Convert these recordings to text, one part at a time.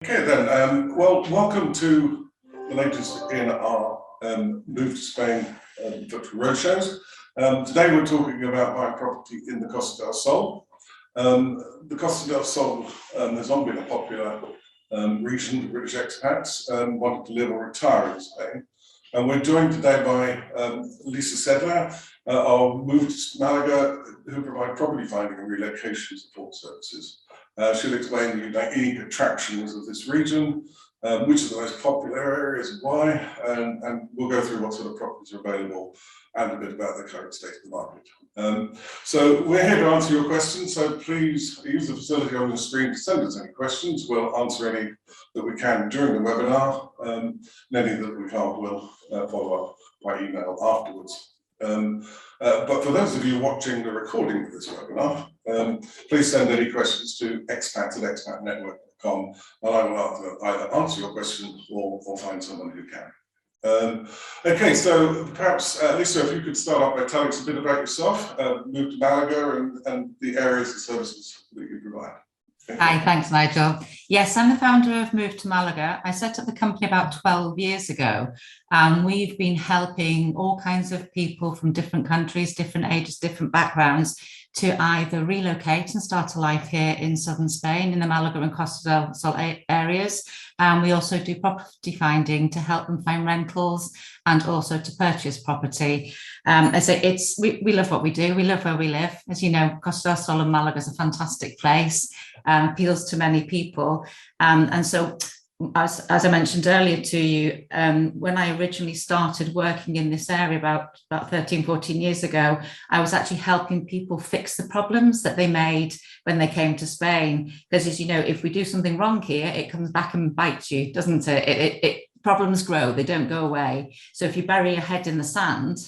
Okay then, well, welcome to the latest in our Move to Spain virtual roadshows. Today we're talking about buying property in the Costa del Sol. The Costa del Sol has long been a popular region for British expats wanting to live or retire in Spain. And we're joined today by Lisa Sedler, our Move to Malaga, who provide property finding and relocation support services. She'll explain the unique attractions of this region, which are the most popular areas and why, and we'll go through what sort of properties are available and a bit about the current state of the market. So we're here to answer your questions, so please use the facility on the screen to send us any questions. We'll answer any that we can during the webinar, and any that we can't, we'll follow up by email afterwards. But for those of you watching the recording of this webinar, please send any questions to expats@expatnetwork.com, and I will either answer your question or find someone who can. Okay, so perhaps Lisa, if you could start off by telling us a bit about yourself, Move to Malaga, and the areas and services that you provide. Hi, thanks, Nigel. Yes, I'm the founder of Move to Malaga. I set up the company about 12 years ago, and we've been helping all kinds of people from different countries, different ages, different backgrounds to either relocate and start a life here in southern Spain, in the Malaga and Costa del Sol areas. And we also do property finding to help them find rentals and also to purchase property. I say we love what we do. We love where we live. As you know, Costa del Sol and Malaga is a fantastic place, appeals to many people. And so, as I mentioned earlier to you, when I originally started working in this area about 13, 14 years ago, I was actually helping people fix the problems that they made when they came to Spain. Because as you know, if we do something wrong here, it comes back and bites you, doesn't it? Problems grow, they don't go away. So if you bury your head in the sand,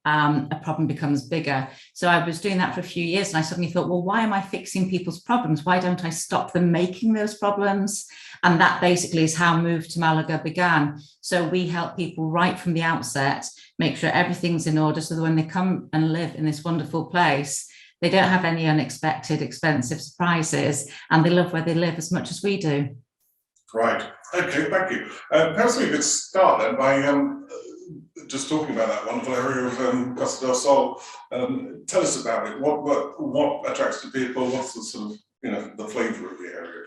a problem becomes bigger. So I was doing that for a few years, and I suddenly thought, well, why am I fixing people's problems? Why don't I stop them making those problems? And that basically is how Move to Malaga began. So we help people right from the outset, make sure everything's in order, so that when they come and live in this wonderful place, they don't have any unexpected, expensive surprises, and they love where they live as much as we do. Right. Okay, thank you. Perhaps we could start then by just talking about that wonderful area of Costa del Sol. Tell us about it. What attracts the people? What's the sort of, the flavour of the area?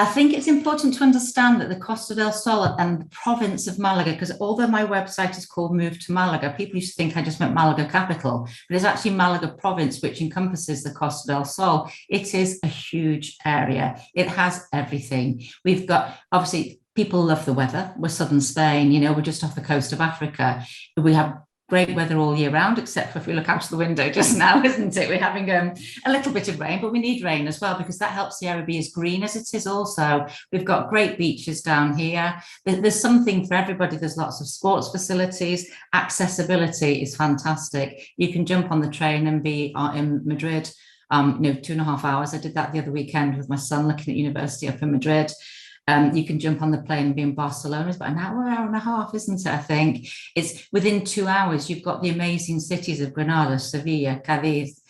I think it's important to understand that the Costa del Sol and the province of Malaga, because although my website is called Move to Malaga, people used to think I just meant Malaga capital, but it's actually Malaga province, which encompasses the Costa del Sol. It is a huge area. It has everything. We've got, obviously, people love the weather. We're southern Spain, we're just off the coast of Africa. We have great weather all year round, except for if we look out of the window just now, isn't it? We're having a little bit of rain, but we need rain as well because that helps the area be as green as it is also. We've got great beaches down here. There's something for everybody. There's lots of sports facilities. Accessibility is fantastic. You can jump on the train and be in Madrid, 2.5 hours. I did that the other weekend with my son looking at university up in Madrid. You can jump on the plane and be in Barcelona. It's about an hour and a half, isn't it? I think it's within 2 hours. You've got the amazing cities of Granada, Sevilla, Cadiz,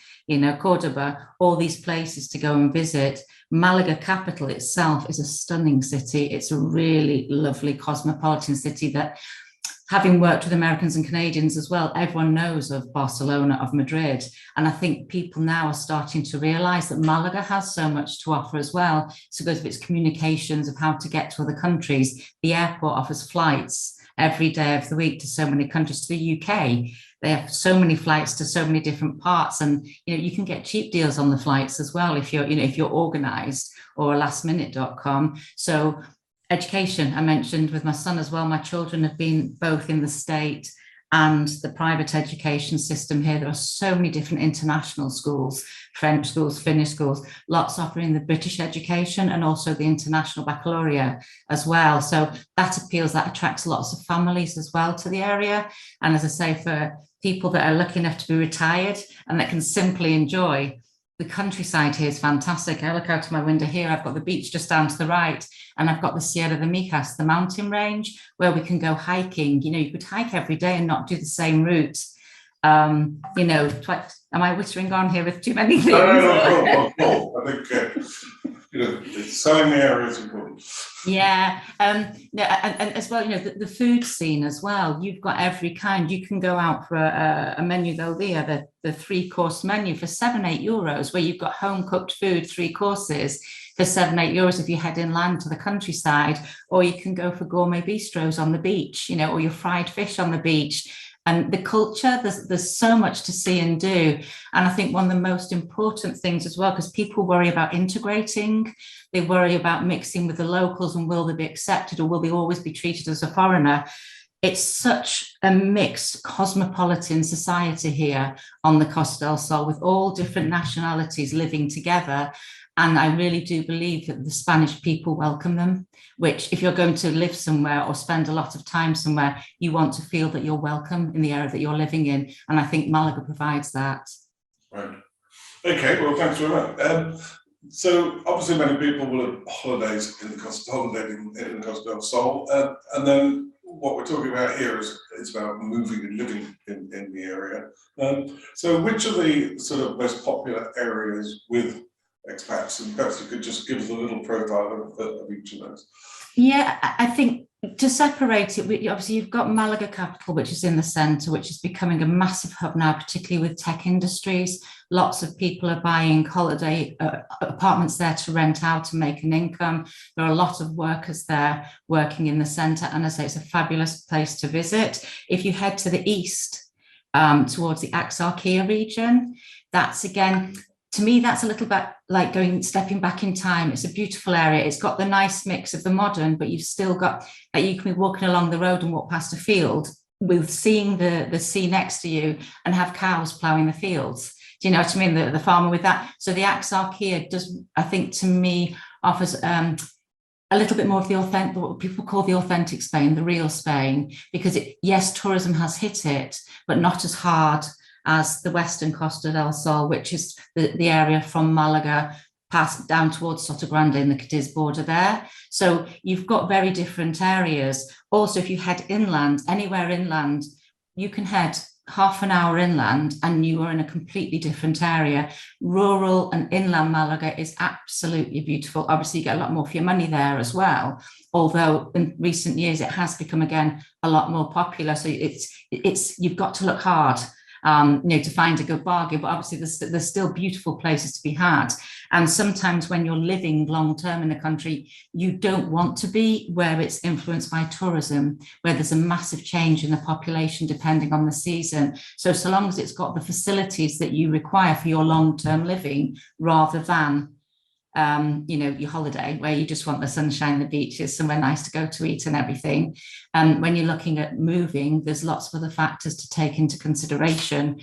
Cordoba, all these places to go and visit. Malaga capital itself is a stunning city. It's a really lovely cosmopolitan city that, having worked with Americans and Canadians as well, everyone knows of Barcelona, of Madrid. And I think people now are starting to realise that Malaga has so much to offer as well. So because of its communications of how to get to other countries, the airport offers flights every day of the week to so many countries, to the UK. They have so many flights to so many different parts, and you can get cheap deals on the flights as well if you're organised, or lastminute.com. So education, I mentioned with my son as well. My children have been both in the state and the private education system here. There are so many different international schools, French schools, Finnish schools, lots offering the British education and also the international baccalaureate as well. So that attracts lots of families as well to the area. And as I say, for people that are lucky enough to be retired and that can simply enjoy, the countryside here is fantastic. I look out of my window here, I've got the beach just down to the right, and I've got the Sierra de Mijas, the mountain range, where we can go hiking. You could hike every day and not do the same route. Am I whittering on here with too many things? No. I think selling the area is important. Yeah, no, and as well, the food scene as well. You've got every kind. You can go out for a menu del dia, the 3-course menu for €7-8, where you've got home cooked food, 3 courses for €7-8 if you head inland to the countryside, or you can go for gourmet bistros on the beach, or your fried fish on the beach. And the culture, there's so much to see and do. And I think one of the most important things as well, because people worry about integrating, they worry about mixing with the locals and will they be accepted or will they always be treated as a foreigner? It's such a mixed cosmopolitan society here on the Costa del Sol with all different nationalities living together. And I really do believe that the Spanish people welcome them, which if you're going to live somewhere or spend a lot of time somewhere, you want to feel that you're welcome in the area that you're living in. And I think Malaga provides that. Right. Okay, well, thanks very much. So obviously many people will have holidays in the Costa del Sol. And then what we're talking about here is about moving and living in the area. So which are the sort of most popular areas with expats, and perhaps you could just give us a little profile of each of those. Yeah, I think to separate it, obviously you've got Malaga capital, which is in the centre, which is becoming a massive hub now, particularly with tech industries. Lots of people are buying holiday apartments there to rent out and make an income. There are a lot of workers there working in the centre, and as I say, it's a fabulous place to visit. If you head to the east towards the Axarquia region, that's again, to me, that's a little bit like stepping back in time. It's a beautiful area. It's got the nice mix of the modern, but you've still got, you can be walking along the road and walk past a field with seeing the sea next to you and have cows ploughing the fields. Do you know what I mean? The farmer with that. So the Axarquia does, I think, to me, offers a little bit more of the authentic, what people call the authentic Spain, the real Spain, because yes, tourism has hit it, but not as hard as the western Costa del Sol, which is the area from Malaga past down towards Sotogrande in the Cadiz border there. So you've got very different areas. Also, if you head inland, anywhere inland, you can head half an hour inland and you are in a completely different area. Rural and inland Malaga is absolutely beautiful. Obviously, you get a lot more for your money there as well. Although in recent years, it has become, again, a lot more popular. So you've got to look hard to find a good bargain, but obviously there's still beautiful places to be had. And sometimes when you're living long term in the country, you don't want to be where it's influenced by tourism, where there's a massive change in the population depending on the season. So long as it's got the facilities that you require for your long term living, rather than your holiday where you just want the sunshine, the beaches, somewhere nice to go to eat and everything. When you're looking at moving, there's lots of other factors to take into consideration.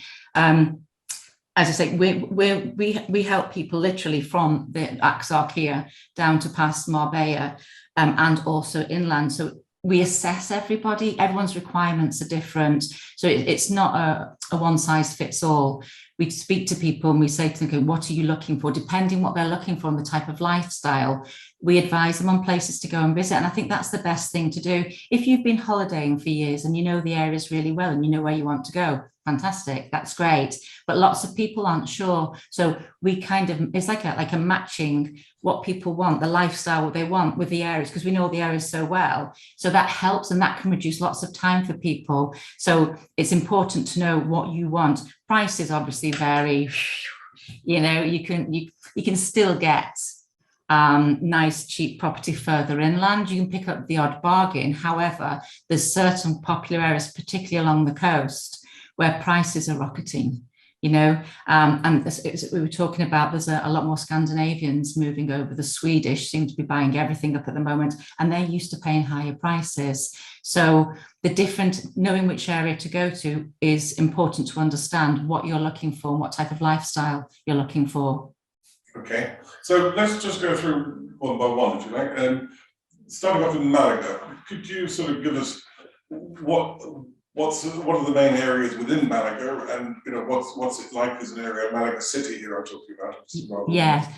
As I say, we help people literally from the Axarquia down to past Marbella and also inland. So we assess everybody, everyone's requirements are different. So it's not a one size fits all. We speak to people and we say to them, okay, what are you looking for? Depending what they're looking for and the type of lifestyle, we advise them on places to go and visit. And I think that's the best thing to do. If you've been holidaying for years and you know the areas really well and you know where you want to go, fantastic, that's great. But lots of people aren't sure. So we it's like a matching what people want, the lifestyle what they want with the areas, because we know the areas so well. So that helps, and that can reduce lots of time for people. So it's important to know what you want. Prices obviously vary. You can still get nice cheap property further inland. You can pick up the odd bargain. However, there's certain popular areas, particularly along the coast, where prices are rocketing, and as we were talking about, there's a lot more Scandinavians moving over. The Swedish seem to be buying everything up at the moment, and they're used to paying higher prices. So knowing which area to go to is important to understand what you're looking for and what type of lifestyle you're looking for. Okay, so let's just go through one by one, if you like. Starting off in Malaga, could you sort of give us what are the main areas within Malaga, and what's it like as an area? Malaga City here I'm talking about. Yeah,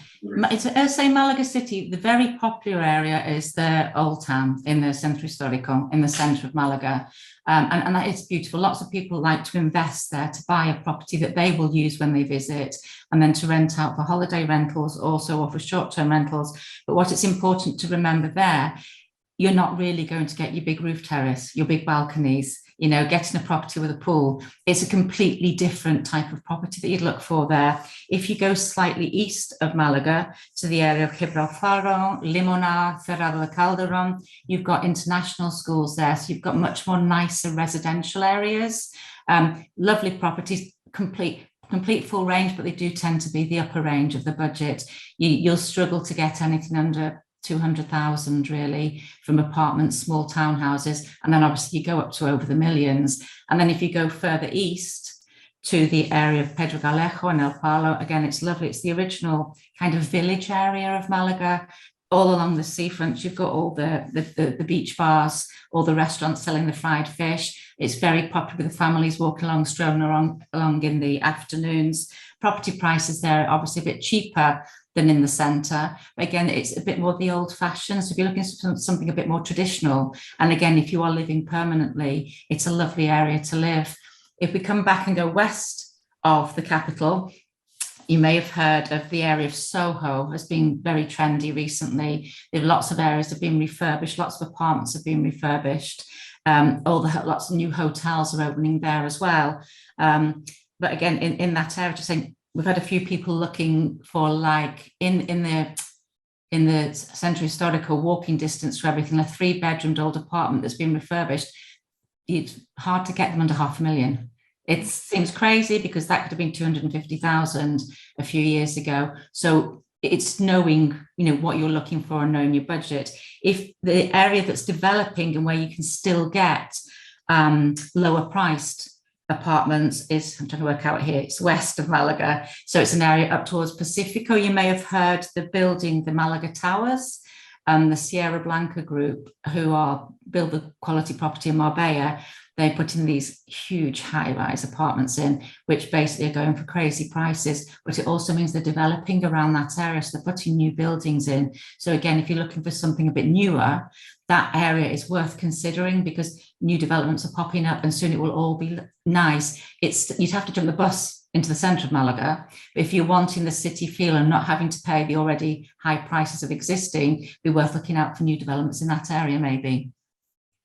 I'd say Malaga City, the very popular area is the Old Town in the Centro Histórico, in the centre of Malaga. And that is beautiful. Lots of people like to invest there to buy a property that they will use when they visit, and then to rent out for holiday rentals also, or for short-term rentals. But what it's important to remember there, you're not really going to get your big roof terrace, your big balconies, getting a property with a pool. It's a completely different type of property that you'd look for there. If you go slightly east of Malaga to the area of Gibraltar, Limona, Cerrado de Calderón, you've got international schools there. So you've got much more nicer residential areas, lovely properties, complete full range, but they do tend to be the upper range of the budget. You'll struggle to get anything under 200,000 really from apartments, small townhouses, and then obviously you go up to over the millions. And then if you go further east to the area of Pedro Galejo and El Palo, again, it's lovely. It's the original kind of village area of Malaga. All along the seafront, you've got all the beach bars, all the restaurants selling the fried fish. It's very popular with the families walking along, strolling along in the afternoons. Property prices there are obviously a bit cheaper than in the centre. But again, it's a bit more the old fashioned. So if you're looking for something a bit more traditional, and again, if you are living permanently, it's a lovely area to live. If we come back and go west of the capital, you may have heard of the area of Soho as being very trendy recently. There are lots of areas that have been refurbished, lots of apartments have been refurbished. Lots of new hotels are opening there as well. But again, in that area, just saying, we've had a few people looking for, like, in the Centro Histórico, walking distance for everything, a 3-bedroomed old apartment that's been refurbished. It's hard to get them under 500,000. It seems crazy because that could have been 250,000 a few years ago. So it's knowing, what you're looking for and knowing your budget. If the area that's developing and where you can still get lower priced apartments is, I'm trying to work out here, it's west of Malaga. So it's an area up towards Pacifico. You may have heard the Malaga Towers. The Sierra Blanca group, who build the quality property in Marbella, they're putting these huge high-rise apartments in, which basically are going for crazy prices. But it also means they're developing around that area, so they're putting new buildings in. So again, if you're looking for something a bit newer, that area is worth considering because new developments are popping up, and soon it will all be nice. You'd have to jump the bus into the centre of Malaga. But if you're wanting the city feel and not having to pay the already high prices of existing, it'd be worth looking out for new developments in that area, maybe.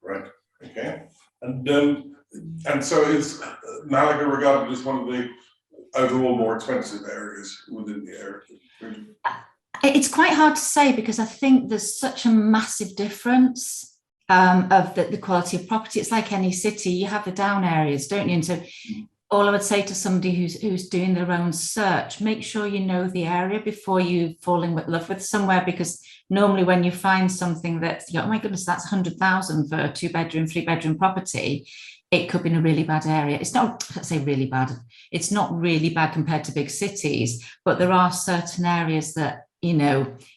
Right. Okay. And so is Malaga regarded as one of the overall more expensive areas within the area? It's quite hard to say because I think there's such a massive difference of the quality of property. It's like any city, you have the down areas, don't you? And so all I would say to somebody who's doing their own search, make sure you know the area before you fall in love with somewhere, because normally when you find something that's, oh my goodness, that's 100,000 for a 2-bedroom, 3-bedroom property, it could be in a really bad area. It's not, let's say really bad. It's not really bad compared to big cities, but there are certain areas that,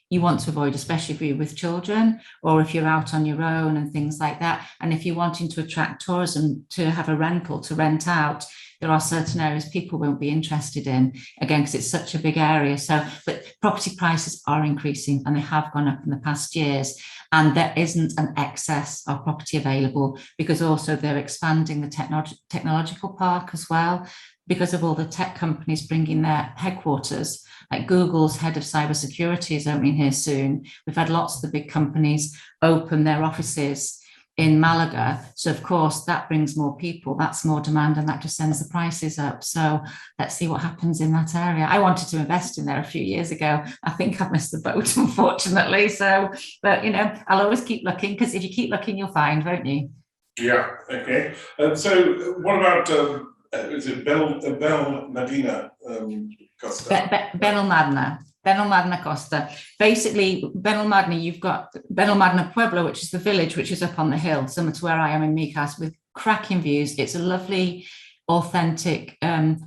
you want to avoid, especially if you're with children or if you're out on your own and things like that. And if you're wanting to attract tourism, to have a rental, to rent out, there are certain areas people won't be interested in, again, because it's such a big area. So, but property prices are increasing and they have gone up in the past years. And there isn't an excess of property available because also they're expanding the technological park as well, because of all the tech companies bringing their headquarters. Like Google's head of cybersecurity is opening here soon. We've had lots of the big companies open their offices in Malaga. So of course that brings more people, that's more demand, and that just sends the prices up. So let's see what happens in that area. I wanted to invest in there a few years ago. I think I've missed the boat, unfortunately. So, but I'll always keep looking, because if you keep looking, you'll find, won't you? Yeah, okay. So what about, is it Benalmádena Costa? Benalmádena Costa. Basically, Benalmádena, you've got Benalmádena Pueblo, which is the village, which is up on the hill, similar to where I am in Micas, with cracking views. It's a lovely, authentic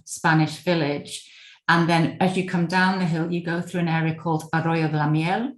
Spanish village. And then as you come down the hill, you go through an area called Arroyo de la Miel,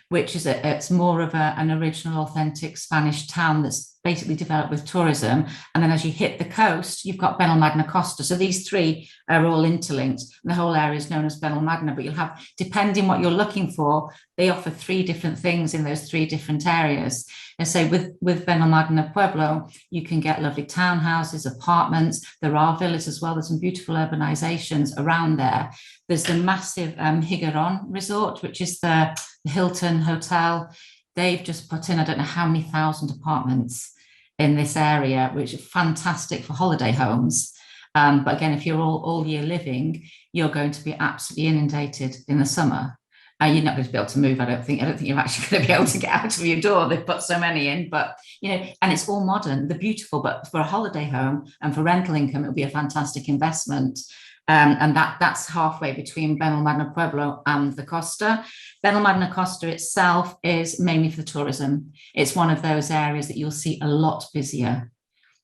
which is it's more of an original, authentic Spanish town that's basically developed with tourism. And then as you hit the coast, you've got Benalmádena Costa. So these three are all interlinked. The whole area is known as Benalmádena, but you'll have, depending what you're looking for, they offer three different things in those three different areas. And so with Benalmádena Pueblo, you can get lovely townhouses, apartments. There are villas as well. There's some beautiful urbanizations around there. There's the massive Higueron resort, which is the Hilton Hotel. They've just put in, I don't know how many thousand apartments in this area, which are fantastic for holiday homes. But again, if you're all year living, you're going to be absolutely inundated in the summer. You're not going to be able to move. I don't think you're actually going to be able to get out of your door. They've put so many in, but and it's all modern. They're beautiful, but for a holiday home and for rental income, it'll be a fantastic investment. And that's halfway between Benalmádena Pueblo and the Costa. Benalmádena Costa itself is mainly for tourism. It's one of those areas that you'll see a lot busier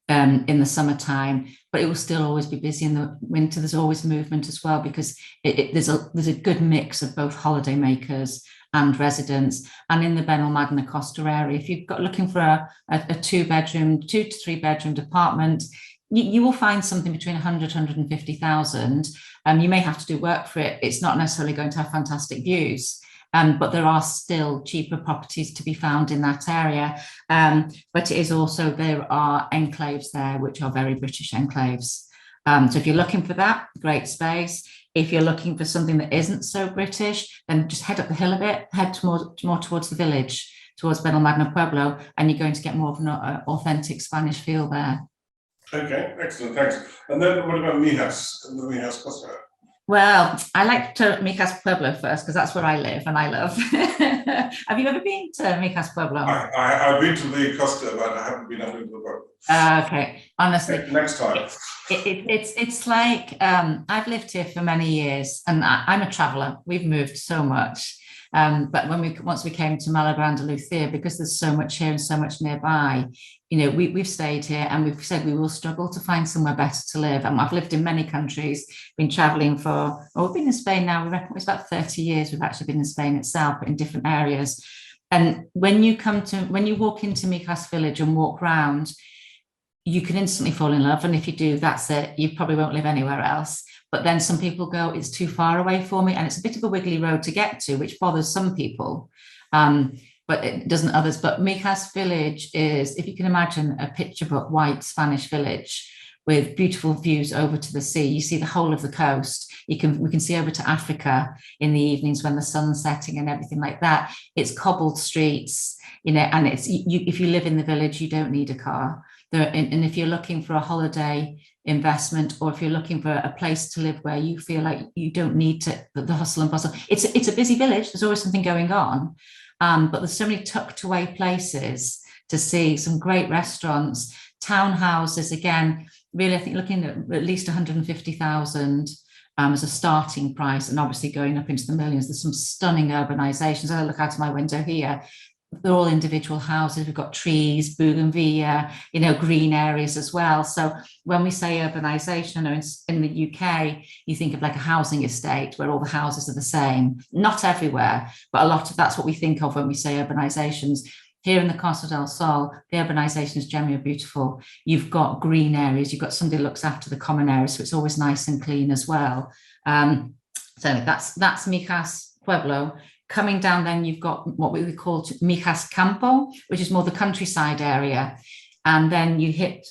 in the summertime, but it will still always be busy in the winter. There's always movement as well, because there's a good mix of both holidaymakers and residents. And in the Benalmádena Costa area, if you've got looking for a 2-bedroom, 2 to 3 bedroomed apartment, you will find something between 100, 150,000. You may have to do work for it. It's not necessarily going to have fantastic views, but there are still cheaper properties to be found in that area. But it is also, there are enclaves there, which are very British enclaves. So if you're looking for that, great space. If you're looking for something that isn't so British, then just head up the hill a bit, head more towards the village, towards Benalmádena Pueblo, and you're going to get more of an authentic Spanish feel there. Okay, excellent, thanks. And then what about Mijas and the Mijas Costa? Well, I like to Mijas Pueblo first, because that's where I live and I love. Have you ever been to Mijas Pueblo? I've been to the Costa, but I haven't been up into the boat. Okay, honestly. Next time. It's like, I've lived here for many years, and I'm a traveller. We've moved so much. But once we came to Malaga, Andalusia, because there's so much here and so much nearby, we've stayed here, and we've said we will struggle to find somewhere better to live. And I've lived in many countries, been traveling we've been in Spain now, we reckon it's about 30 years we've actually been in Spain itself, but in different areas. And when you walk into Mijas village and walk around, you can instantly fall in love. And if you do, that's it. You probably won't live anywhere else. But then some people go, it's too far away for me. And it's a bit of a wiggly road to get to, which bothers some people, but it doesn't others. But Mijas village is, if you can imagine, a picture book white Spanish village with beautiful views over to the sea. You see the whole of the coast. We can see over to Africa in the evenings when the sun's setting and everything like that. It's cobbled streets, and if you live in the village, you don't need a car. And if you're looking for a holiday investment, or if you're looking for a place to live where you feel like you don't need the hustle and bustle, it's a busy village. There's always something going on, but there's so many tucked away places to see, some great restaurants, townhouses. Again, really, I think looking at least 150,000 as a starting price, and obviously going up into the millions. There's some stunning urbanizations. I look out of my window here. They're all individual houses. We've got trees, bougainvillea, green areas as well. So when we say urbanization, in the UK, you think of like a housing estate where all the houses are the same. Not everywhere, but a lot of that's what we think of when we say urbanizations. Here in the Costa del Sol, the urbanizations generally are beautiful. You've got green areas. You've got somebody who looks after the common areas, so it's always nice and clean as well. So that's Mijas Pueblo. Coming down, then you've got what we would call Mijas Campo, which is more the countryside area. And then you hit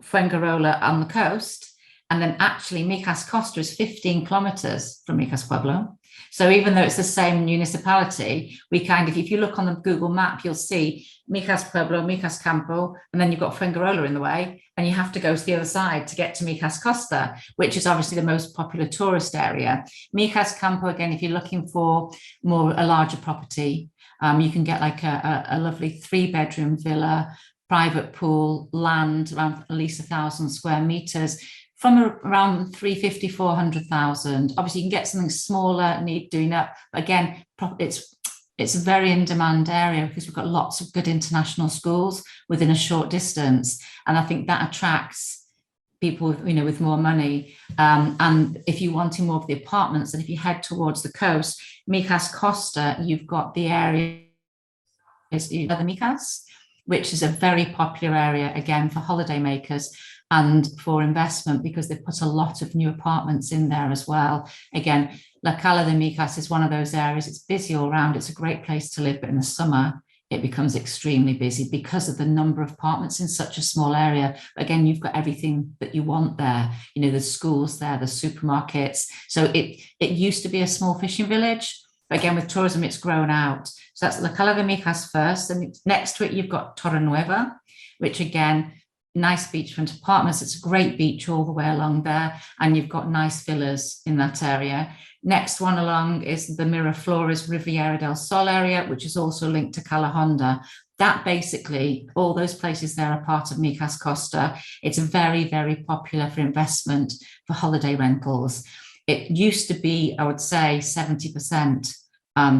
Fuengirola on the coast. And then actually Mijas Costa is 15 kilometers from Mijas Pueblo. So even though it's the same municipality, if you look on the Google map, you'll see Mijas Pueblo, Mijas Campo, and then you've got Fuengirola in the way, and you have to go to the other side to get to Mijas Costa, which is obviously the most popular tourist area. Mijas Campo, again, if you're looking for a larger property, you can get like a lovely 3-bedroom villa, private pool, land around at least 1,000 square meters, from around 350, 400,000. Obviously, you can get something smaller, need doing up. Again, it's a very in-demand area because we've got lots of good international schools within a short distance, and I think that attracts people with more money. And if you're wanting more of the apartments, and if you head towards the coast, Mijas Costa, you've got the area, the Mijas. which is a very popular area, again, for holidaymakers and for investment, because they've put a lot of new apartments in there as well. Again, La Cala de Micas is one of those areas. It's busy all around. It's a great place to live, but in the summer, it becomes extremely busy because of the number of apartments in such a small area. Again, you've got everything that you want there. You know, there's schools there, there's supermarkets. So it used to be a small fishing village, but again, with tourism, it's grown out. So that's La Cala de Micas first. And next to it, you've got Torrenueva, which again, nice beachfront apartments. It's a great beach all the way along there. And you've got nice villas in that area. Next one along is the Miraflores Riviera del Sol area, which is also linked to Cala Honda. That basically, all those places there are part of Micas Costa. It's very, very popular for investment, for holiday rentals. It used to be, I would say, 70%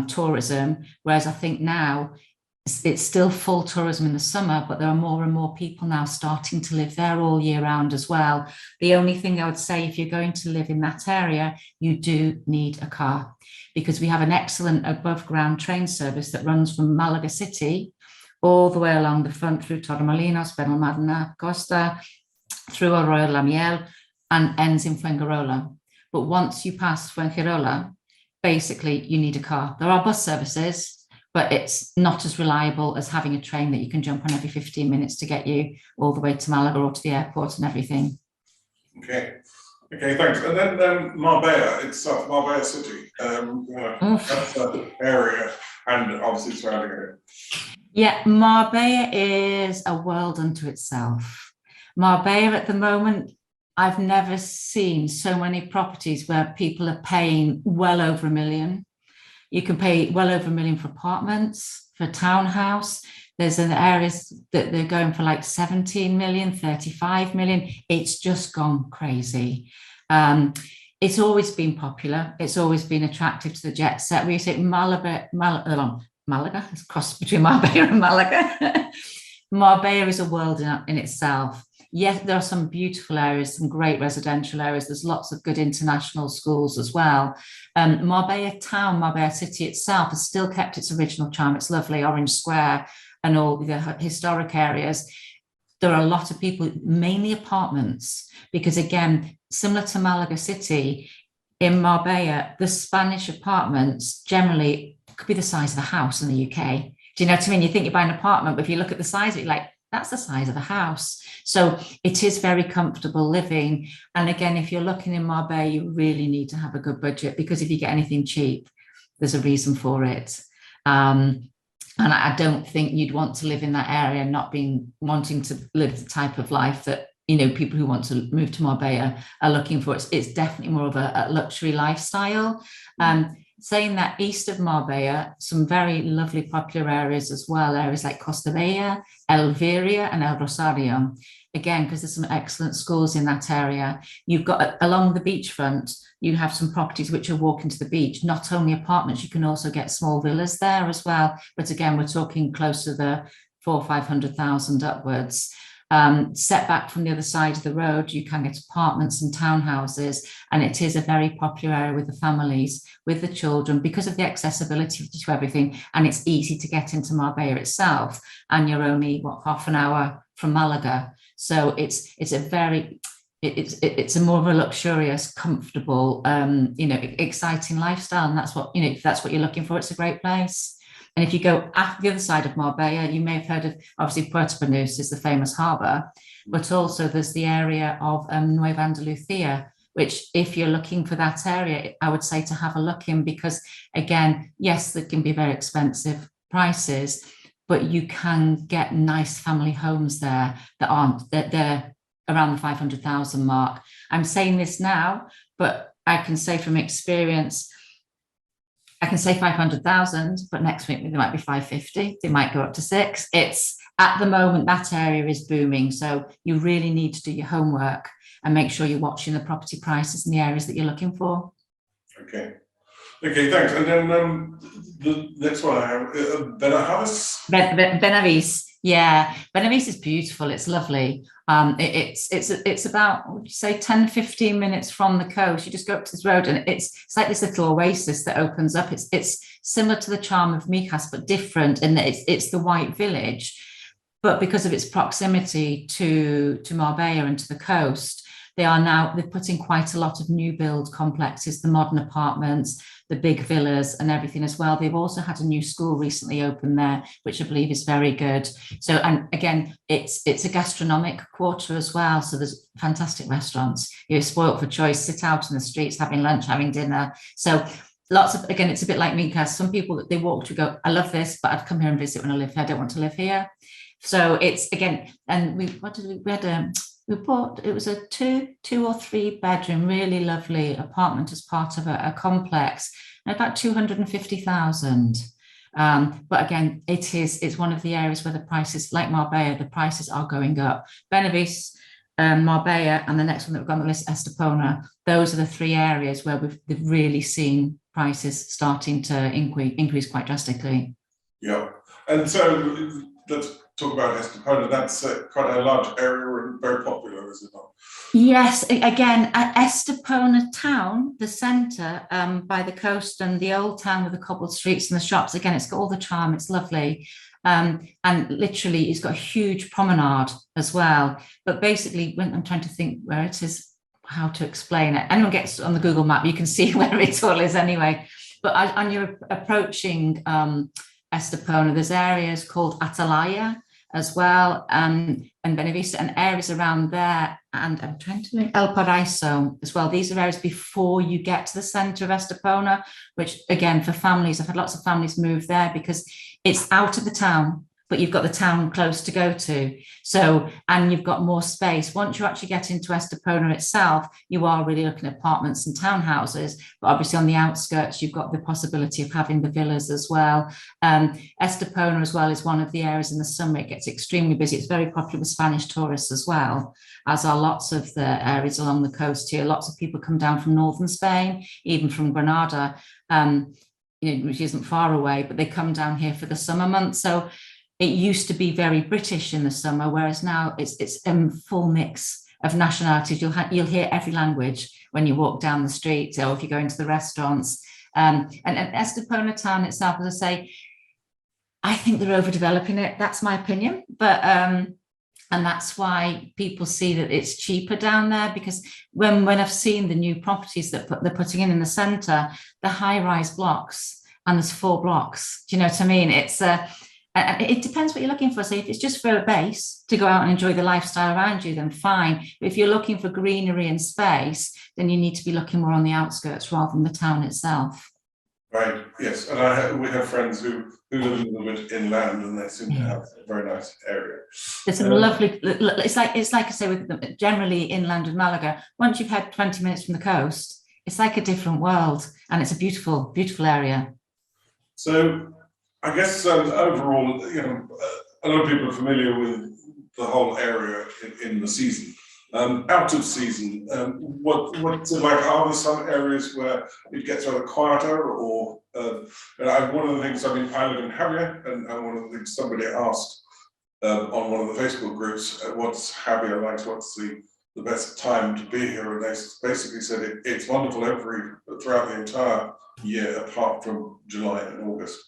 tourism, whereas I think now it's still full tourism in the summer, but there are more and more people now starting to live there all year round as well. The only thing I would say, if you're going to live in that area, you do need a car, because we have an excellent above ground train service that runs from Malaga City all the way along the front through Torremolinos, Benalmádena, Costa, through Arroyo La Miel, and ends in Fuengirola. But once you pass Fuengirola, basically you need a car. There are bus services, but it's not as reliable as having a train that you can jump on every 15 minutes to get you all the way to Malaga or to the airport and everything. Okay, thanks. And then Marbella itself, Marbella City, that's the area, and obviously surrounding it. Yeah, Marbella is a world unto itself. Marbella at the moment, I've never seen so many properties where people are paying well over $1 million. You can pay well over $1 million for apartments, for a townhouse. There's an areas that they're going for like 17 million, 35 million. It's just gone crazy. It's always been popular. It's always been attractive to the jet set. We say Malaga, it's crossed between Marbella and Malaga. Marbella is a world in itself. Yes, there are some beautiful areas, some great residential areas. There's lots of good international schools as well. Marbella town, Marbella city itself has still kept its original charm. It's lovely, Orange Square and all the historic areas. There are a lot of people, mainly apartments, because again, similar to Malaga City, in Marbella, the Spanish apartments generally could be the size of a house in the UK. Do you know what I mean? You think you buy an apartment, but if you look at the size of it, you're like, that's the size of a house. So it is very comfortable living. And again, if you're looking in Marbella, you really need to have a good budget, because if you get anything cheap, there's a reason for it. And I don't think you'd want to live in that area not wanting to live the type of life that, you know, people who want to move to Marbella are looking for. It's definitely more of a luxury lifestyle. Saying that, east of Marbella, some very lovely popular areas as well, areas like Costa Bella, Elviria and El Rosario. Again, because there's some excellent schools in that area. You've got, along the beachfront, you have some properties which are walking to the beach, not only apartments, you can also get small villas there as well. But again, we're talking close to the 400,000 or 500,000 upwards. Set back from the other side of the road, you can get apartments and townhouses, and it is a very popular area with the families, with the children, because of the accessibility to everything, and it's easy to get into Marbella itself, and you're only half an hour from Malaga. So it's a more of a luxurious, comfortable, exciting lifestyle, and that's what, if that's what you're looking for, it's a great place. And if you go after the other side of Marbella, you may have heard of, obviously, Puerto Banús is the famous harbour, but also there's the area of Nueva Andalucía, which, if you're looking for that area, I would say to have a look in, because again, yes, there can be very expensive prices, but you can get nice family homes there they're around the 500,000 mark. I'm saying this now, but I can say from experience, I can say 500,000, but next week they might be 550. They might go up to 6. It's, at the moment, that area is booming. So you really need to do your homework and make sure you're watching the property prices in the areas that you're looking for. Okay, thanks. And then the next one I have, Benavides. Benavides, yeah, Benavides is beautiful. It's lovely. It's about, what would you say, 10-15 minutes from the coast. You just go up to this road, and it's like this little oasis that opens up. It's similar to the charm of Micas, but different in that it's the white village. but because of its proximity to Marbella and to the coast, they're putting quite a lot of new build complexes, the modern apartments, the big villas and everything as well. They've also had a new school recently opened there, which I believe is very good. So, and again, it's a gastronomic quarter as well. So there's fantastic restaurants. You're spoilt for choice, sit out in the streets, having lunch, having dinner. So lots of, again, it's a bit like Mika. Some people that they walk to go, I love this, but I'd come here and visit when I live here. I don't want to live here. So it's, again, and we bought, it was a two or three bedroom, really lovely apartment as part of a complex, about 250,000. But again, it's one of the areas where the prices, like Marbella, the prices are going up. Benavís, Marbella, and the next one that we've got on the list, Estepona. Those are the three areas where we've really seen prices starting to increase quite drastically. Yeah, and so let's talk about Estepona. That's quite a large area and very popular, is it not? Yes, again, at Estepona town, the centre by the coast and the old town with the cobbled streets and the shops, again, it's got all the charm, it's lovely. And literally it's got a huge promenade as well. But basically, when I'm trying to think where it is, how to explain it, anyone gets on the Google map, you can see where it all is anyway. But as you're approaching Estepona, there's areas called Atalaya as well, and Benavista, and areas around there, and I'm trying to think El Paraiso as well. These are areas before you get to the centre of Estepona, which again, for families, I've had lots of families move there because it's out of the town, but you've got the town close to go to. So, and you've got more space. Once you actually get into Estepona itself, you are really looking at apartments and townhouses, but obviously on the outskirts, you've got the possibility of having the villas as well. Estepona as well is one of the areas in the summer, it gets extremely busy. It's very popular with Spanish tourists as well, as are lots of the areas along the coast here. Lots of people come down from northern Spain, even from Granada, which isn't far away, but they come down here for the summer months. So it used to be very British in the summer, whereas now it's a full mix of nationalities. You'll hear every language when you walk down the street or if you go into the restaurants. And Estepona town itself, as I say, I think they're overdeveloping it. That's my opinion. But and that's why people see that it's cheaper down there, because when I've seen the new properties that they're putting in the centre, the high-rise blocks, and there's 4 blocks. Do you know what I mean? It depends what you're looking for. So if it's just for a base to go out and enjoy the lifestyle around you, then fine. But if you're looking for greenery and space, then you need to be looking more on the outskirts rather than the town itself. Right, yes, and we have friends who live a little bit inland, and they seem to have a very nice area. It's a lovely, it's like I say with them, generally inland in Malaga, once you've had 20 minutes from the coast, it's like a different world, and it's a beautiful, beautiful area. So I guess overall, a lot of people are familiar with the whole area in the season. Out of season, what's it like? Are there some areas where it gets rather quieter, or one of the things, I live in Javier, and one of the things somebody asked on one of the Facebook groups, what's Javier like? What's the best time to be here? And they basically said it's wonderful throughout the entire year, apart from July and August,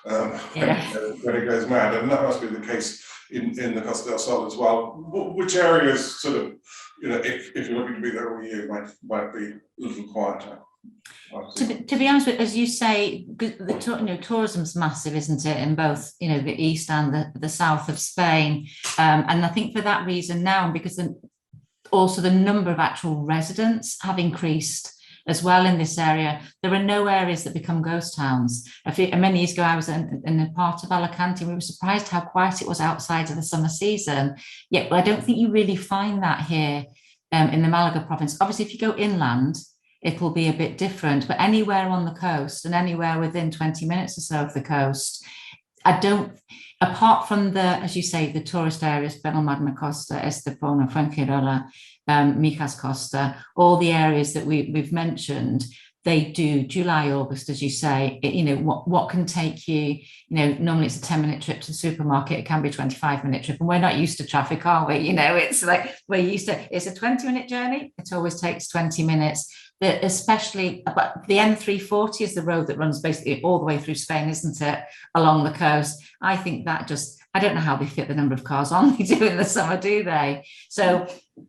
when it goes mad, and that must be the case in the Costa del Sol as well. Which areas sort of, if you're looking to be there all year, might be a little quieter? To be honest with, as you say, tourism's massive, isn't it, in both the east and the south of Spain, and I think for that reason now, because also the number of actual residents have increased as well in this area. There are no areas that become ghost towns. Many years ago, I was in a part of Alicante, and we were surprised how quiet it was outside of the summer season. Yet, I don't think you really find that here in the Malaga province. Obviously, if you go inland, it will be a bit different, but anywhere on the coast and anywhere within 20 minutes or so of the coast, apart from as you say, the tourist areas, Benalmádena Costa, Estepona, Fuengirola, Mijas Costa, all the areas that we've mentioned, they do July, August, as you say. What can take you, normally it's a 10-minute trip to the supermarket, it can be a 25-minute trip, and we're not used to traffic, are we? It's like it's a 20-minute journey, it always takes 20 minutes. Especially, but the M340 is the road that runs basically all the way through Spain, isn't it, along the coast? I think that I don't know how they fit the number of cars on they do in the summer, do they? So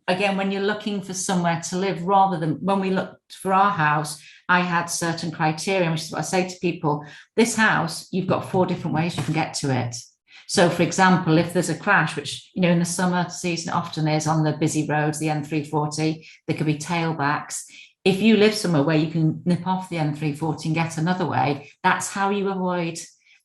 again, when you're looking for somewhere to live, rather than when we looked for our house, I had certain criteria, which is what I say to people, this house, you've got 4 different ways you can get to it. So for example, if there's a crash, which, you know, in the summer season often is on the busy roads, the N340, there could be tailbacks. If you live somewhere where you can nip off the N340 and get another way, that's how you avoid,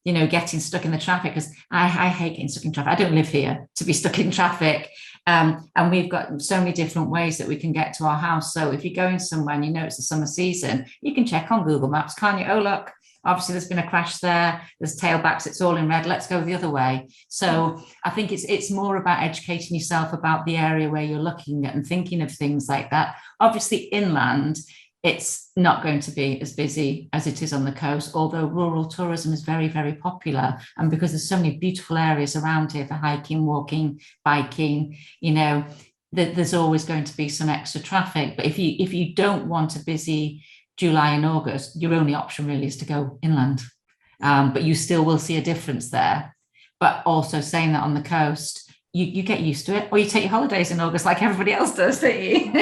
you know, getting stuck in the traffic. Because I hate getting stuck in traffic. I don't live here to be stuck in traffic. And we've got so many different ways that we can get to our house. So if you're going somewhere and you know it's the summer season, you can check on Google Maps, can't you? Oh, look, obviously there's been a crash there. There's tailbacks. It's all in red. Let's go the other way. So I think it's more about educating yourself about the area where you're looking at and thinking of things like that. Obviously, inland, it's not going to be as busy as it is on the coast, although rural tourism is very, very popular. And because there's so many beautiful areas around here for hiking, walking, biking, you know, there's always going to be some extra traffic. But if you don't want a busy July and August, your only option really is to go inland. But you still will see a difference there. But also saying that on the coast, you get used to it, or you take your holidays in August like everybody else does, don't you?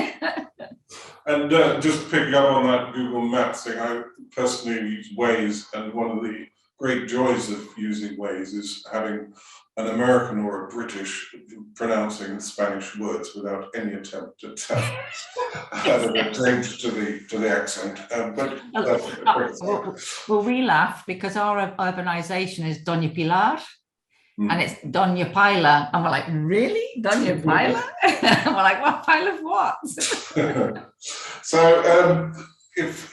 And just picking up on that Google Maps thing, I personally use Waze, and one of the great joys of using Waze is having an American or a British pronouncing Spanish words without any attempt at change to the accent. Well, we laugh because our urbanization is Doña Pilar. And it's Doña Pila. And we're like, really? Doña Pila? And we're like, what pile of what? So if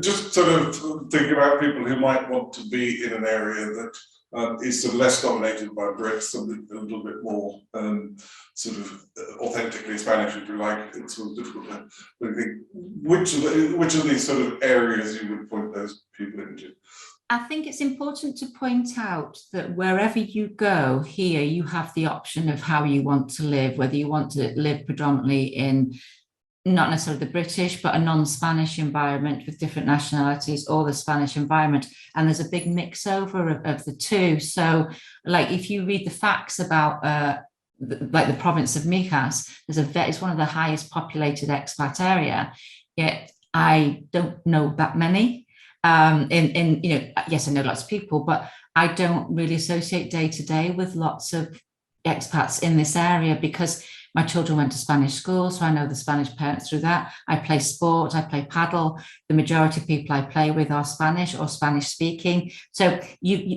just sort of thinking about people who might want to be in an area that is sort of less dominated by Brits, something a little bit more sort of authentically Spanish, if you like, it's sort of difficult to think which of these sort of areas you would point those people into. I think it's important to point out that wherever you go here, you have the option of how you want to live, whether you want to live predominantly in not necessarily the British, but a non-Spanish environment with different nationalities, or the Spanish environment. And there's a big mix over of the two. So like if you read the facts about like the province of Mijas, it's one of the highest populated expat area, yet I don't know that many. You know, yes, I know lots of people, but I don't really associate day to day with lots of expats in this area because my children went to Spanish school, so I know the Spanish parents through that. I play sport, I play paddle. The majority of people I play with are Spanish or Spanish speaking. So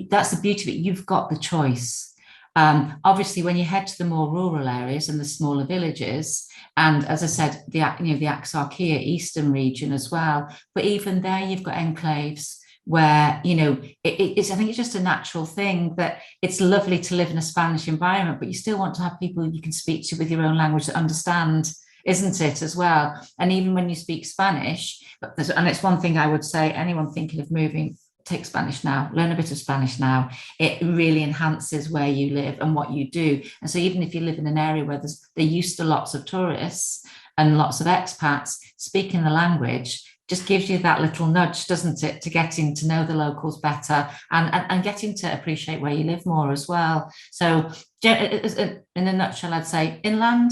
that's the beauty of it. You've got the choice. Obviously, when you head to the more rural areas and the smaller villages, and as I said, the Axarquia eastern region as well, but even there you've got enclaves where, you know, it's, I think it's just a natural thing that it's lovely to live in a Spanish environment, but you still want to have people you can speak to with your own language that understand, isn't it, as well? And even when you speak Spanish, and it's one thing I would say, anyone thinking of moving, take Spanish now, learn a bit of Spanish now. It really enhances where you live and what you do. And so even if you live in an area where they're used to lots of tourists and lots of expats, speaking the language just gives you that little nudge, doesn't it, to getting to know the locals better and getting to appreciate where you live more as well. So in a nutshell, I'd say inland,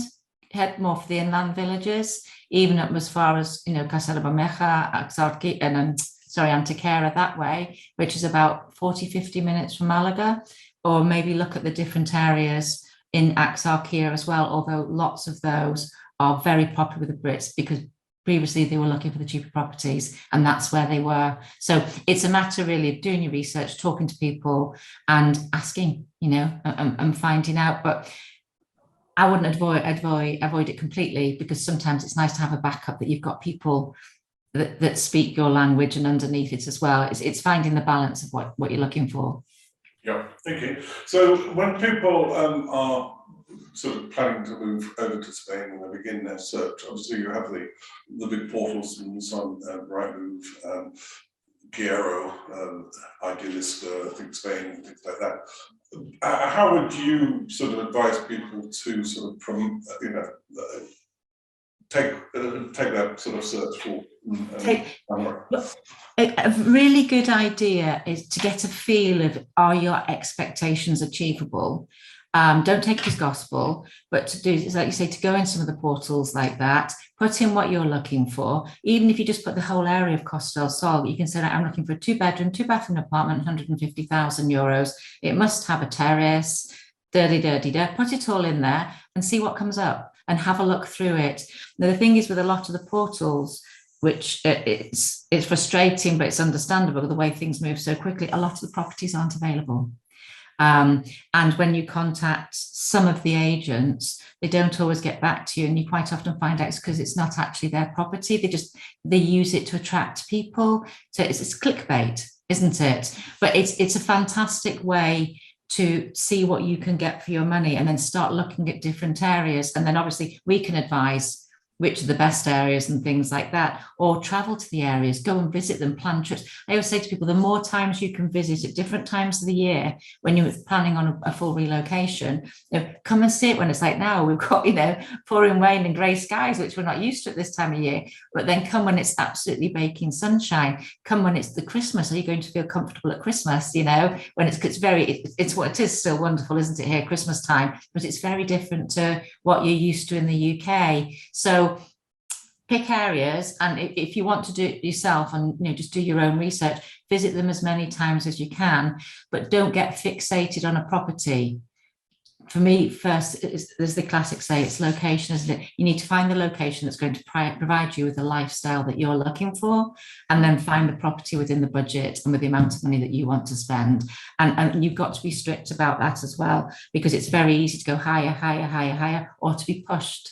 head more for the inland villages, even up as far as, you know, Casa de Bermeja, Axarquia, and Antequera that way, which is about 40-50 minutes from Malaga, or maybe look at the different areas in Axarquia as well, although lots of those are very popular with the Brits because previously they were looking for the cheaper properties and that's where they were. So it's a matter really of doing your research, talking to people and asking, you know, and finding out. But I wouldn't avoid it completely because sometimes it's nice to have a backup that you've got people that speak your language and underneath it as well. It's finding the balance of what you're looking for. Yeah, thank you. So when people are sort of planning to move over to Spain and they begin their search, obviously you have the big portals from some Rightmove, Quiero, Idealist, I think Spain, things like that. How would you sort of advise people to sort of take that sort of search for. A really good idea is to get a feel of, are your expectations achievable? Don't take it as gospel, but to do, like you say, to go in some of the portals like that, put in what you're looking for. Even if you just put the whole area of Costa del Sol, you can say, I'm looking for a 2-bedroom, 2-bathroom apartment, 150,000 euros. It must have a terrace, put it all in there and see what comes up and have a look through it. Now, the thing is with a lot of the portals, which it's frustrating, but it's understandable the way things move so quickly, a lot of the properties aren't available. And when you contact some of the agents, they don't always get back to you, and you quite often find out it's because it's not actually their property. They use it to attract people. So it's clickbait, isn't it? But it's a fantastic way to see what you can get for your money, and then start looking at different areas. And then obviously we can advise which are the best areas and things like that, or travel to the areas, go and visit them, plan trips. I always say to people, the more times you can visit at different times of the year when you're planning on a full relocation, come and see it when it's like now. We've got, pouring rain and grey skies, which we're not used to at this time of year, but then come when it's absolutely baking sunshine, come when it's the Christmas. Are you going to feel comfortable at Christmas? When it's what it is, still wonderful, isn't it, here, Christmas time, but it's very different to what you're used to in the UK. So pick areas, and if you want to do it yourself and just do your own research, visit them as many times as you can, but don't get fixated on a property. For me, first, there's the classic say, it's location, isn't it? You need to find the location that's going to provide you with the lifestyle that you're looking for, and then find the property within the budget and with the amount of money that you want to spend. And you've got to be strict about that as well, because it's very easy to go higher, or to be pushed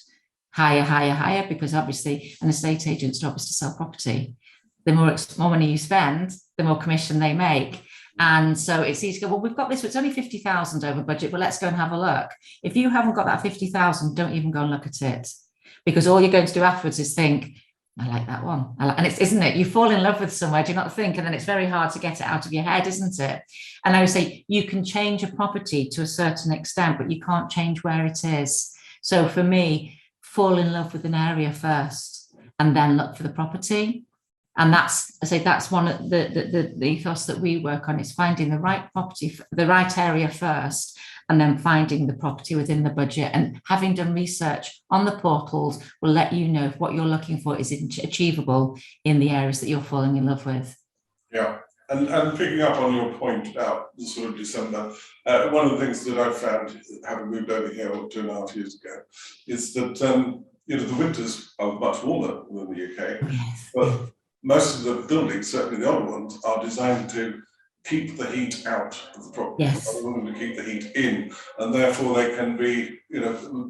higher, because obviously an estate agent's job is to sell property. The more money you spend, the more commission they make. And so it's easy to go, well, we've got this, it's only 50,000 over budget, but let's go and have a look. If you haven't got that 50,000, don't even go and look at it, because all you're going to do afterwards is think, I like that one. And it's, isn't it? You fall in love with somewhere, do you not think? And then it's very hard to get it out of your head, isn't it? And I would say you can change a property to a certain extent, but you can't change where it is. So for me, fall in love with an area first and then look for the property. And that's one of the ethos that we work on, is finding the right property, the right area first, and then finding the property within the budget. And having done research on the portals will let you know if what you're looking for is achievable in the areas that you're falling in love with. Yeah, and picking up on your point about the sort of December, one of the things that I've found, having moved over here 2.5 years ago, is that the winters are much warmer than the UK, yes. But most of the buildings, certainly the older ones, are designed to keep the heat out of the property. Yes. Rather than to keep the heat in, and therefore they can be,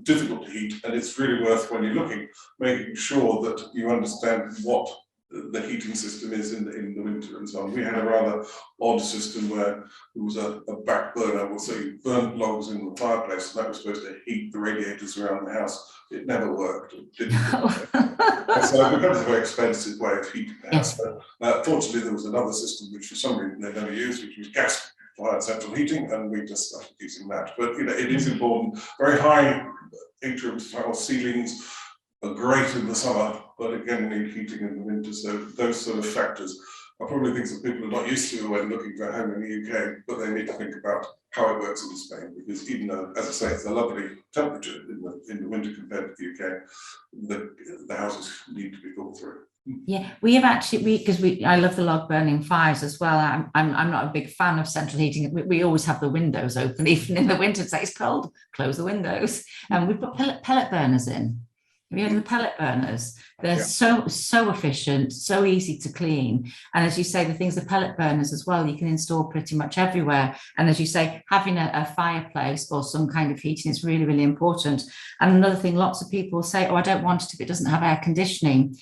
difficult to heat. And it's really worth, when you're looking, making sure that you understand what the heating system is in the winter and so on. We had a rather odd system where there was a back burner, so you burnt logs in the fireplace, and that was supposed to heat the radiators around the house. It never worked. It didn't. So it becomes a very expensive way of heating the house. But, fortunately, there was another system which for some reason they never used, which was gas-fired central heating, and we just started using that. But it is important. Very high atrium style ceilings are great in the summer, but again need heating in the winter. So those sort of factors are probably things that people are not used to when looking for a home in the UK, but they need to think about how it works in Spain, because even though, as I say, it's a lovely temperature in the winter compared to the UK, the houses need to be thought through. Yeah, we have actually, because I love the log burning fires as well. I'm not a big fan of central heating. We always have the windows open, even in the winter. It's like, it's cold, close the windows. And we've put pellet burners in. Have you heard of the pellet burners? They're so efficient, so easy to clean. And as you say, the pellet burners as well, you can install pretty much everywhere. And as you say, having a fireplace or some kind of heating is really, really important. And another thing, lots of people say, oh, I don't want it if it doesn't have air conditioning.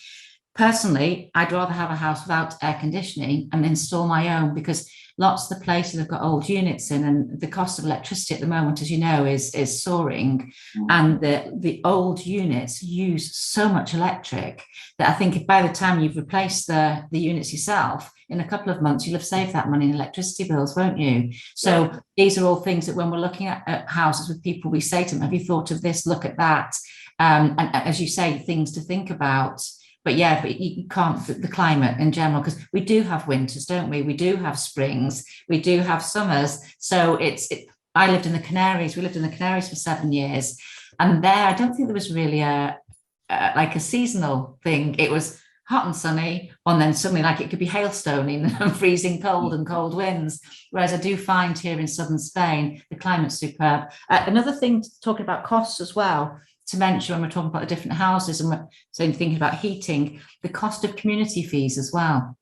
Personally, I'd rather have a house without air conditioning and install my own, because lots of the places have got old units in, and the cost of electricity at the moment, as you know, is soaring. And the old units use so much electric that I think if by the time you've replaced the units yourself, in a couple of months, you'll have saved that money in electricity bills, won't you? So these are all things that when we're looking at houses with people, we say to them, have you thought of this? Look at that. And as you say, things to think about. But yeah, but you can't, the climate in general, because we do have winters, don't we? We do have springs, we do have summers. So I lived in the Canaries. We lived in the Canaries for 7 years. And there, I don't think there was really like a seasonal thing. It was hot and sunny, and then suddenly like it could be hailstoning and freezing cold and cold winds. Whereas I do find here in southern Spain, the climate's superb. Another thing, talking about costs as well, to mention when we're talking about the different houses and we're thinking about heating, the cost of community fees as well.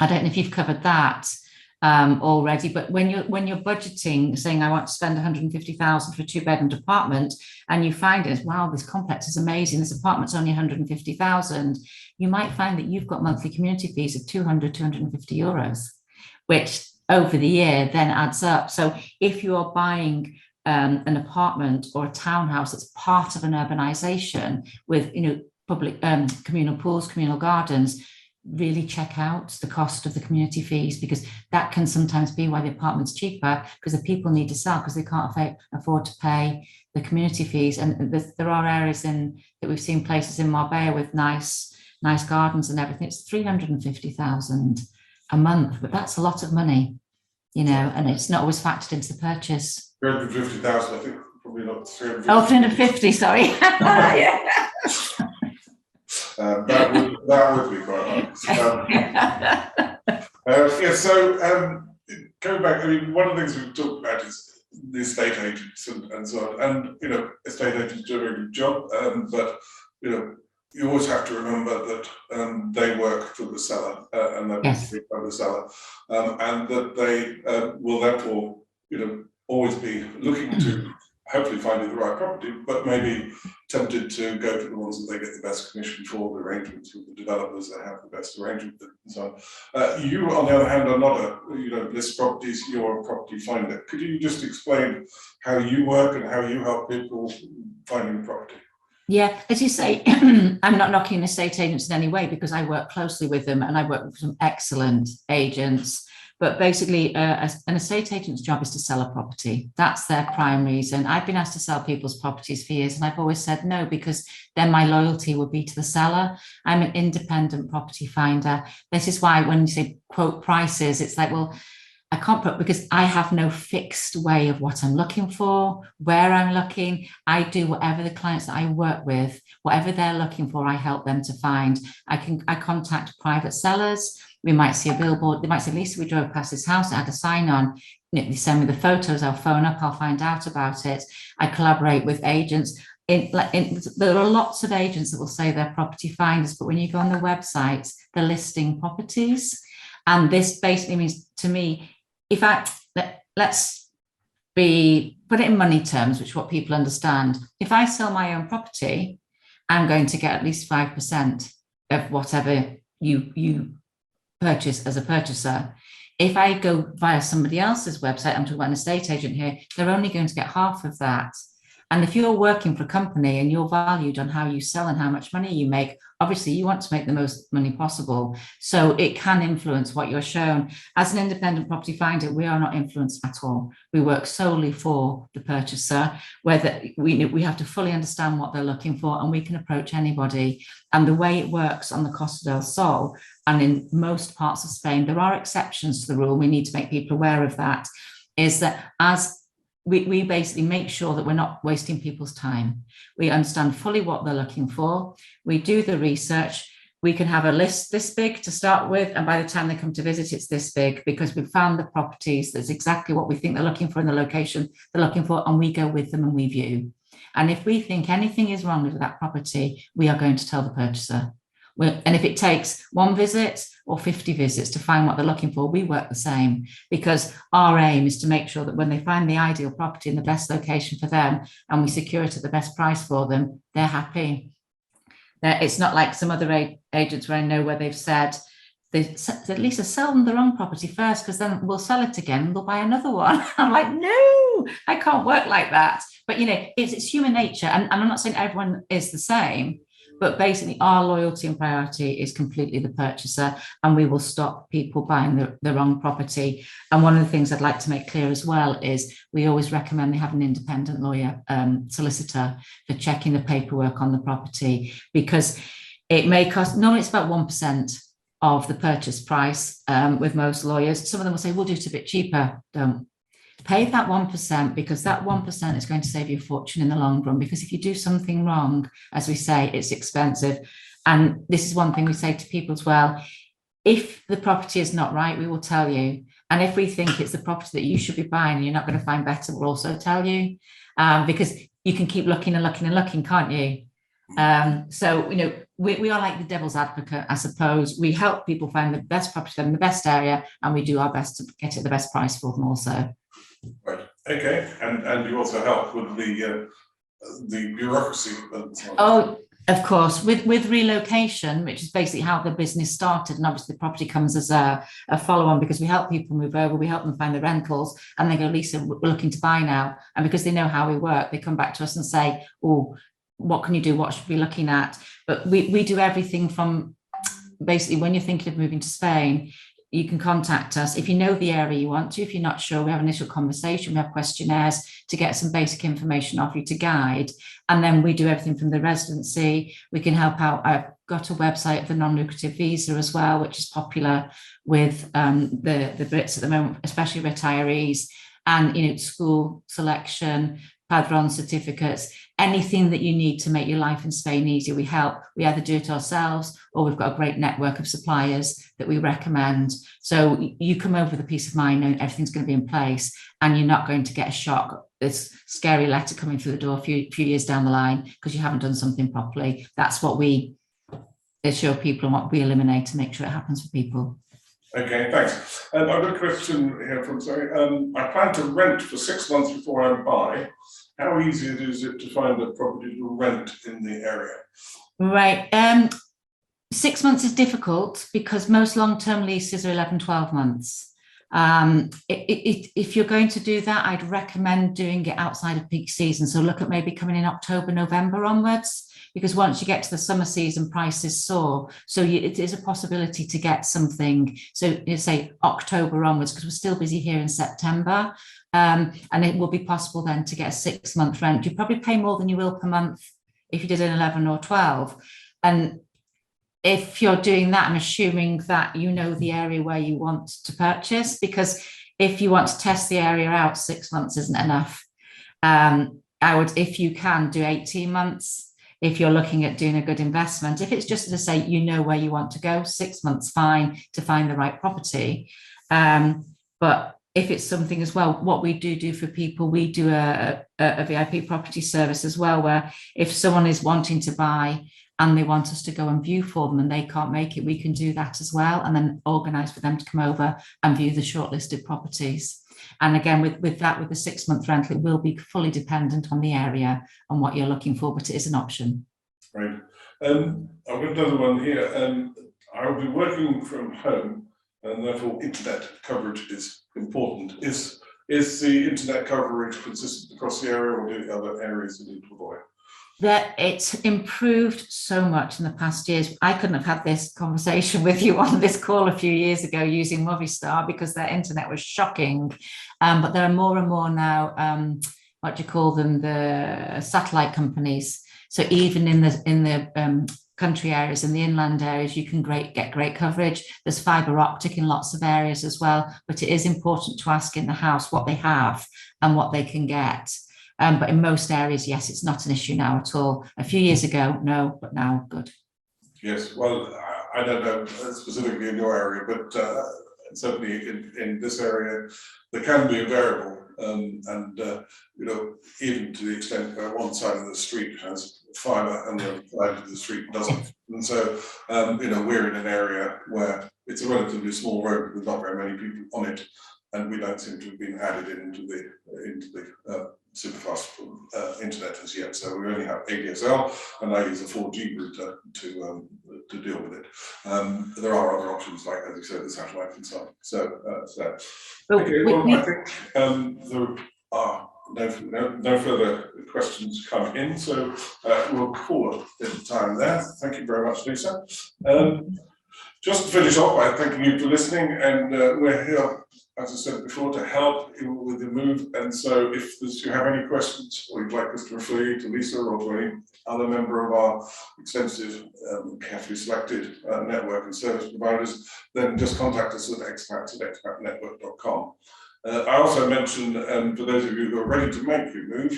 I don't know if you've covered that already, but when you're budgeting, saying I want to spend 150,000 for a 2-bedroom apartment, and you find it, wow, this complex is amazing, this apartment's only 150,000, you might find that you've got monthly community fees of 250 euros, which over the year then adds up. So if you are buying an apartment or a townhouse that's part of an urbanization with, public communal pools, communal gardens, really check out the cost of the community fees, because that can sometimes be why the apartment's cheaper, because the people need to sell because they can't afford to pay the community fees. And there are areas that we've seen places in Marbella with nice gardens and everything. It's 350,000 a month, but that's a lot of money, and it's not always factored into the purchase. 350,000, I think, probably not 350. Oh, 350, sorry. Yeah. That would be quite high. So going back, I mean, one of the things we've talked about is the estate agents and so on. And, estate agents do a very good job, but, you always have to remember that they work for the seller and they're paid by the seller, and that they will therefore, always be looking to hopefully finding the right property, but maybe tempted to go for the ones that they get the best commission for, the arrangements with the developers that have the best arrangement with, and so on. You, on the other hand, are not a list properties, you're a property finder. Could you just explain how you work and how you help people finding property? Yeah, as you say, I'm not knocking estate agents in any way, because I work closely with them and I work with some excellent agents. But basically, an estate agent's job is to sell a property. That's their prime reason. I've been asked to sell people's properties for years, and I've always said no, because then my loyalty would be to the seller. I'm an independent property finder. This is why when you say quote prices, it's like, well, I can't put, because I have no fixed way of what I'm looking for, where I'm looking. I do whatever the clients that I work with, whatever they're looking for, I help them to find. I contact private sellers. We might see a billboard. They might say, Lisa, we drove past this house, it had a sign on. They send me the photos, I'll phone up, I'll find out about it. I collaborate with agents. There are lots of agents that will say they're property finders, but when you go on the websites, they're listing properties. And this basically means, to me, let's put it in money terms, which is what people understand. If I sell my own property, I'm going to get at least 5% of whatever you purchase as a purchaser. If I go via somebody else's website, I'm talking about an estate agent here, they're only going to get half of that. And if you're working for a company and you're valued on how you sell and how much money you make, obviously you want to make the most money possible. So it can influence what you're shown. As an independent property finder, we are not influenced at all. We work solely for the purchaser, whether we have to fully understand what they're looking for, and we can approach anybody. And the way it works on the Costa del Sol and in most parts of Spain, there are exceptions to the rule. We need to make people aware of that, is that as we basically make sure that we're not wasting people's time. We understand fully what they're looking for. We do the research. We can have a list this big to start with, and by the time they come to visit, it's this big, because we've found the properties that's exactly what we think they're looking for in the location they're looking for, and we go with them and we view. And if we think anything is wrong with that property, we are going to tell the purchaser. And if it takes 1 visit or 50 visits to find what they're looking for, we work the same, because our aim is to make sure that when they find the ideal property in the best location for them and we secure it at the best price for them, they're happy. It's not like some other agents where I know where they've said, at least sell them their own property first, because then we'll sell it again and they'll buy another one. I'm like, no, I can't work like that. But, it's human nature. And I'm not saying everyone is the same. But basically, our loyalty and priority is completely the purchaser, and we will stop people buying the wrong property. And one of the things I'd like to make clear as well is we always recommend they have an independent lawyer, solicitor, for checking the paperwork on the property, because it may cost, normally it's about 1% of the purchase price with most lawyers. Some of them will say, we'll do it a bit cheaper. Don't. Pay that 1%, because that 1% is going to save you a fortune in the long run. Because if you do something wrong, as we say, it's expensive. And this is one thing we say to people as well. If the property is not right, we will tell you. And if we think it's the property that you should be buying and you're not going to find better, we'll also tell you. Because you can keep looking and looking and looking, can't you? So, you know, we are like the devil's advocate, I suppose. We help people find the best property in the best area, and we do our best to get it the best price for them also. Right. Okay. And you also help with the bureaucracy. Oh, of course, with relocation, which is basically how the business started, and obviously the property comes as a follow-on, because we help people move over, we help them find the rentals, and they go, Lisa, we're looking to buy now. And because they know how we work, they come back to us and say, oh, what can you do? What should we be looking at? But we do everything from basically when you're thinking of moving to Spain, you can contact us. If you know the area you want to, if you're not sure, we have an initial conversation, we have questionnaires to get some basic information off you to guide. And then we do everything from the residency. We can help out. I've got a website for non-lucrative visa as well, which is popular with the Brits at the moment, especially retirees, and, you know, school selection, Padron certificates, anything that you need to make your life in Spain easier, we help. We either do it ourselves, or we've got a great network of suppliers that we recommend. So you come over with a peace of mind knowing everything's going to be in place, and you're not going to get a shock, this scary letter coming through the door a few years down the line because you haven't done something properly. That's what we assure people and what we eliminate to make sure it happens for people. Okay, thanks. I've got a question here from Zoe. I plan to rent for 6 months before I buy. How easy is it to find a property to rent in the area? Right. 6 months is difficult because most long-term leases are 11, 12 months. If you're going to do that, I'd recommend doing it outside of peak season. So look at maybe coming in October, November onwards, because once you get to the summer season, prices soar. So it is a possibility to get something. So you say October onwards, because we're still busy here in September. And it will be possible then to get a 6 month rent. You probably pay more than you will per month if you did an 11 or 12. And if you're doing that, I'm assuming that you know the area where you want to purchase, because if you want to test the area out, 6 months isn't enough. I would, if you can, do 18 months. If you're looking at doing a good investment, if it's just to say, you know where you want to go, 6 months, fine, to find the right property. But if it's something as well, what we do for people, we do a VIP property service as well, where if someone is wanting to buy and they want us to go and view for them and they can't make it, we can do that as well, and then organise for them to come over and view the shortlisted properties. And again, with the 6 month rental, it will be fully dependent on the area and what you're looking for, but it is an option. Right. I've got another one here. I'll be working from home, and therefore internet coverage is important. Is the internet coverage consistent across the area, or do the other areas you need to avoid? That it's improved so much in the past years. I couldn't have had this conversation with you on this call a few years ago using Movistar, because their internet was shocking. But there are more and more now, what do you call them, the satellite companies. So even in the country areas and the inland areas, you can get great coverage. There's fibre optic in lots of areas as well, but it is important to ask in the house what they have and what they can get. But in most areas, yes, it's not an issue now at all. A few years ago, no, but now good. Yes, well, I don't know specifically in your area, but certainly in this area, there can be a variable, and you know, even to the extent where one side of the street has fibre and the other side of the street doesn't. And so, you know, we're in an area where it's a relatively small road with not very many people on it, and we don't seem to have been added into the superfast internet as yet. So we only have ADSL, and I use a 4G router to deal with it. There are other options, like, as you said, the satellite and so on. So, okay, well, I think there are no further questions come in, so we'll call it in time there. Thank you very much, Lisa. Just to finish off by thanking you for listening, and we're here, as I said before, to help with the move. And so if you have any questions or you'd like us to refer you to Lisa or to any other member of our extensive, carefully selected network and service providers, then just contact us at expats@expatnetwork.com. I also mentioned, for those of you who are ready to make your move,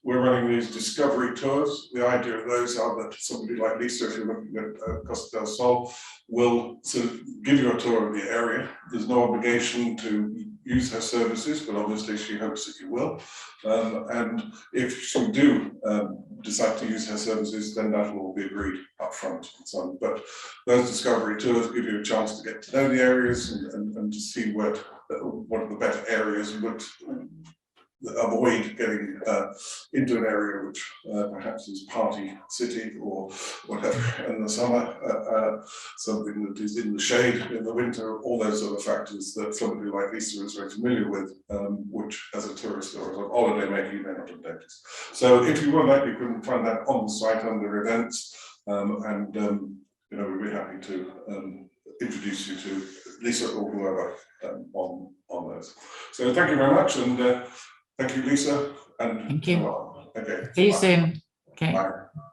we're running these discovery tours. The idea of those are that somebody like Lisa, if you're looking at Costa del Sol, will sort of give you a tour of the area. There's no obligation to use her services, but obviously she hopes that you will. And if you do decide to use her services, then that will all be agreed up front and so on. But those discovery tours give you a chance to get to know the areas and to see what are the better areas and what avoid getting into an area which perhaps is party city or whatever in the summer, something that is in the shade in the winter, all those other factors that somebody like Lisa is very familiar with, which as a tourist or as a holiday maker you may not have noticed. So if you would like, you can find that on the site under events, and you know, we'd be happy to introduce you to Lisa or whoever on those. So thank you very much, and thank you, Lisa. And thank you. Okay. See you Bye. soon. Okay. Bye.